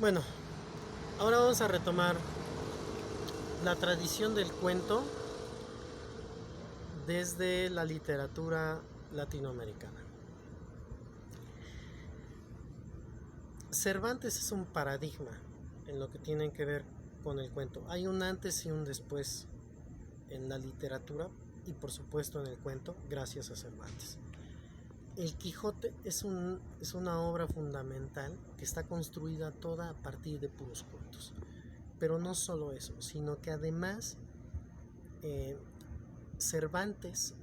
Bueno, ahora vamos a retomar la tradición del cuento desde la literatura latinoamericana. Cervantes es un paradigma en lo que tiene que ver con el cuento. Hay un antes y un después en la literatura y por supuesto en el cuento gracias a Cervantes. El Quijote es una obra fundamental que está construida toda a partir de puros cuentos. Pero no solo eso, sino que además eh, Cervantes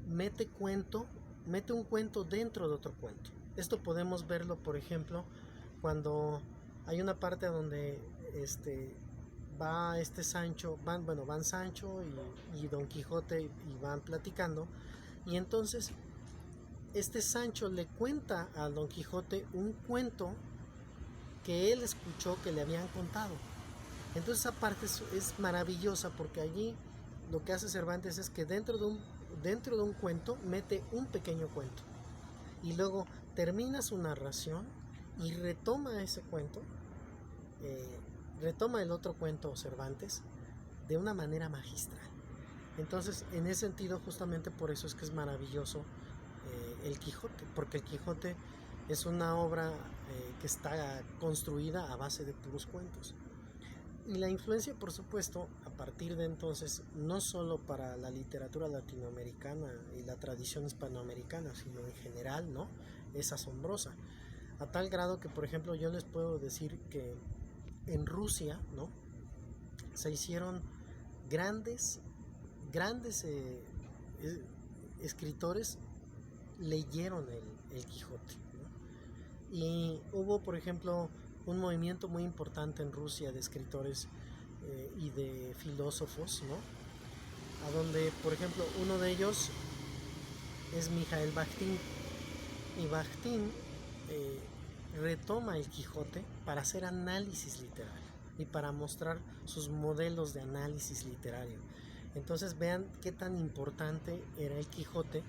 mete un cuento dentro de otro cuento. Esto podemos verlo, por ejemplo, cuando hay una parte donde va Sancho, van Sancho y Don Quijote y van platicando, y entonces Sancho le cuenta a Don Quijote un cuento que él escuchó que le habían contado. Entonces esa parte es maravillosa porque allí lo que hace Cervantes es que dentro de un cuento mete un pequeño cuento y luego termina su narración y retoma ese cuento, retoma el otro cuento Cervantes de una manera magistral. Entonces, en ese sentido, justamente por eso es que es maravilloso el Quijote, porque el Quijote es una obra que está construida a base de puros cuentos. Y la influencia, por supuesto, a partir de entonces, no solo para la literatura latinoamericana y la tradición hispanoamericana, sino en general, ¿no? Es asombrosa. A tal grado que, por ejemplo, yo les puedo decir que en Rusia, ¿no? Se hicieron grandes, grandes escritores leyeron el Quijote, ¿no? Y hubo, por ejemplo, un movimiento muy importante en Rusia de escritores y de filósofos, ¿no? A donde, por ejemplo, uno de ellos es Mikhail Bakhtin. Y Bakhtin eh, retoma el Quijote para hacer análisis literario y para mostrar sus modelos de análisis literario. Entonces vean qué tan importante era el Quijote,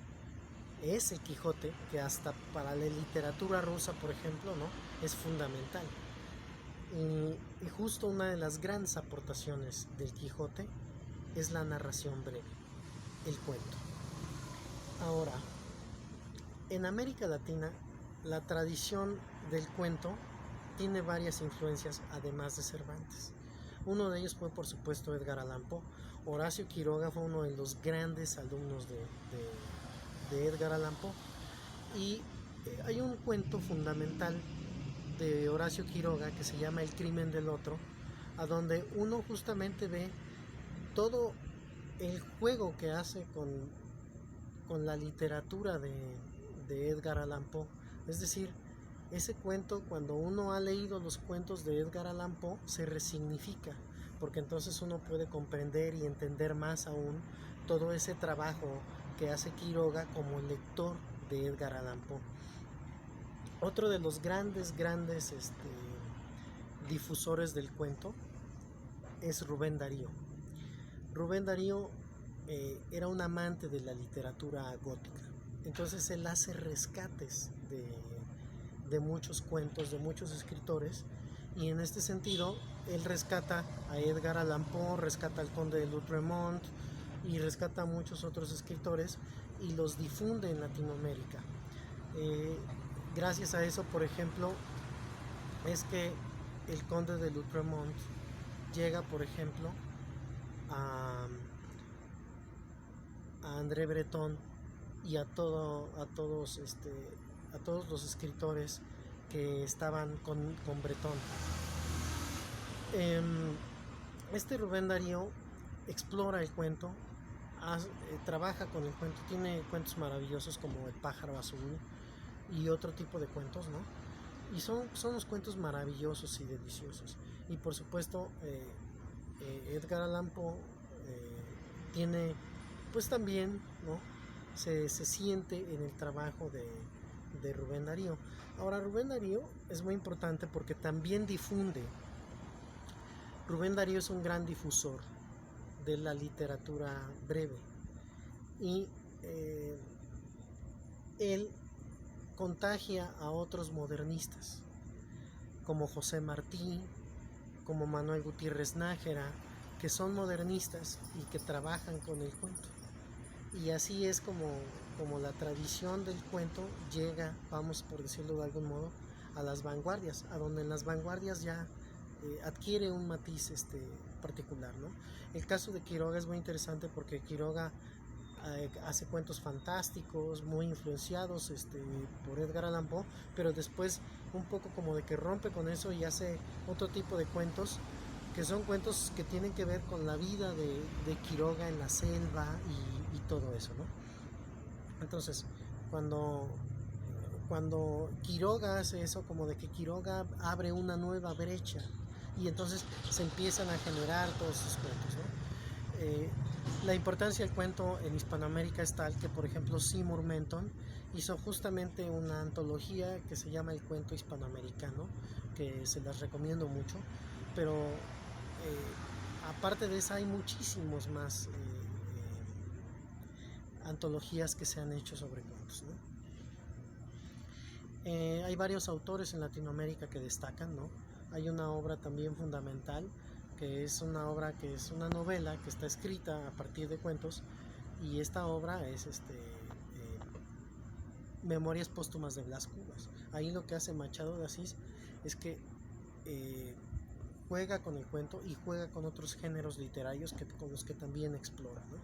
es el Quijote, que hasta para la literatura rusa, por ejemplo, ¿no? Es fundamental. Y justo una de las grandes aportaciones del Quijote es la narración breve, el cuento. Ahora, en América Latina, la tradición del cuento tiene varias influencias además de Cervantes. Uno de ellos fue, por supuesto, Edgar Allan Poe. Horacio Quiroga fue uno de los grandes alumnos de Edgar Allan Poe. Y hay un cuento fundamental de Horacio Quiroga que se llama El crimen del otro, a donde uno justamente ve todo el juego que hace con la literatura de Edgar Allan Poe. Es decir, ese cuento, cuando uno ha leído los cuentos de Edgar Allan Poe, se resignifica, porque entonces uno puede comprender y entender más aún todo ese trabajo que hace Quiroga como lector de Edgar Allan Poe. Otro de los grandes difusores del cuento es Rubén Darío. Rubén Darío era un amante de la literatura gótica. Entonces él hace rescates de muchos cuentos, de muchos escritores, y en este sentido él rescata a Edgar Allan Poe, rescata al Conde de Lautréamont y rescata a muchos otros escritores y los difunde en Latinoamérica. Gracias a eso, por ejemplo, es que el Conde de Lautréamont llega, por ejemplo, a André Breton y a todos los escritores que estaban con Breton. Rubén Darío explora el cuento, trabaja con el cuento, tiene cuentos maravillosos como El pájaro azul y otro tipo de cuentos, ¿no? Y son los cuentos maravillosos y deliciosos. Y por supuesto, Edgar Allan Poe tiene, pues también, ¿no? Se siente en el trabajo de Rubén Darío. Ahora, Rubén Darío es muy importante porque también difunde. Rubén Darío es un gran difusor de la literatura breve y él contagia a otros modernistas. como José Martí, como Manuel Gutiérrez Nájera, que son modernistas y que trabajan con el cuento. Y así es como la tradición del cuento llega, vamos por decirlo de algún modo, a las vanguardias, a donde en las vanguardias ya adquiere un matiz particular, ¿no? El caso de Quiroga es muy interesante porque Quiroga hace cuentos fantásticos, muy influenciados por Edgar Allan Poe, pero después un poco como de que rompe con eso y hace otro tipo de cuentos, que son cuentos que tienen que ver con la vida de Quiroga en la selva y todo eso, ¿no? Entonces, cuando Quiroga hace eso, como de que Quiroga abre una nueva brecha y entonces se empiezan a generar todos esos cuentos, ¿no? La importancia del cuento en Hispanoamérica es tal que, por ejemplo, Seymour Menton hizo justamente una antología que se llama El Cuento Hispanoamericano, que se las recomiendo mucho, pero aparte de esa hay muchísimos más antologías que se han hecho sobre cuentos, ¿no? Hay varios autores en Latinoamérica que destacan, ¿no? Hay una obra también fundamental, que es una obra que es una novela que está escrita a partir de cuentos, y esta obra es Memorias Póstumas de Blas Cubas. Ahí lo que hace Machado de Asís es que juega con el cuento y juega con otros géneros literarios con los que también explora, ¿no?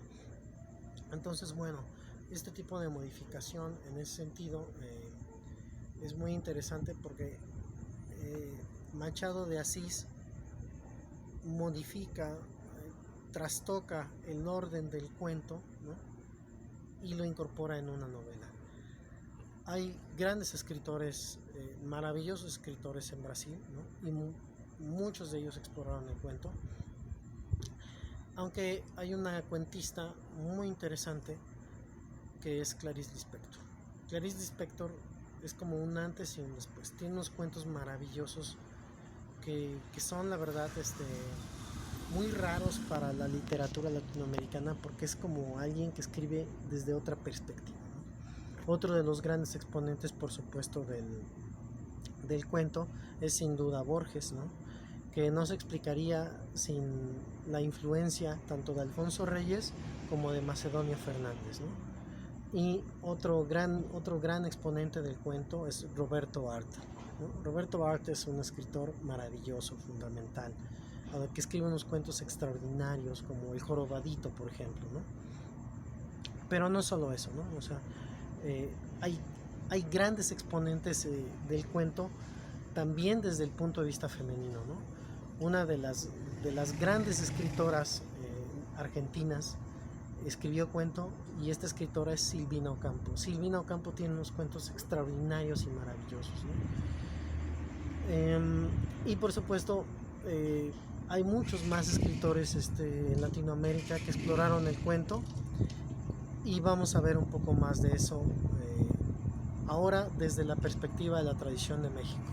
Entonces, bueno, este tipo de modificación en ese sentido es muy interesante porque Machado de Asís modifica, trastoca el orden del cuento, ¿no? Y lo incorpora en una novela. Hay grandes escritores, maravillosos escritores en Brasil, ¿no? Y muchos de ellos exploraron el cuento, aunque hay una cuentista muy interesante que es Clarice Lispector. Clarice Lispector es como un antes y un después. Tiene unos cuentos maravillosos que son, la verdad, muy raros para la literatura latinoamericana, porque es como alguien que escribe desde otra perspectiva, ¿no? Otro de los grandes exponentes, por supuesto, del cuento es sin duda Borges, ¿no? Que no se explicaría sin la influencia tanto de Alfonso Reyes como de Macedonio Fernández, ¿no? Y otro gran exponente del cuento es Roberto Art, ¿no? Roberto Art es un escritor maravilloso, fundamental, que escribe unos cuentos extraordinarios como El Jorobadito, por ejemplo, ¿no? Pero no solo eso, ¿no? O sea, hay grandes exponentes del cuento también desde el punto de vista femenino, ¿no? Una de las grandes escritoras argentinas escribió cuento, y esta escritora es Silvina Ocampo. Silvina Ocampo tiene unos cuentos extraordinarios y maravillosos, ¿no? Y por supuesto hay muchos más escritores en Latinoamérica que exploraron el cuento, y vamos a ver un poco más de eso ahora desde la perspectiva de la tradición de México.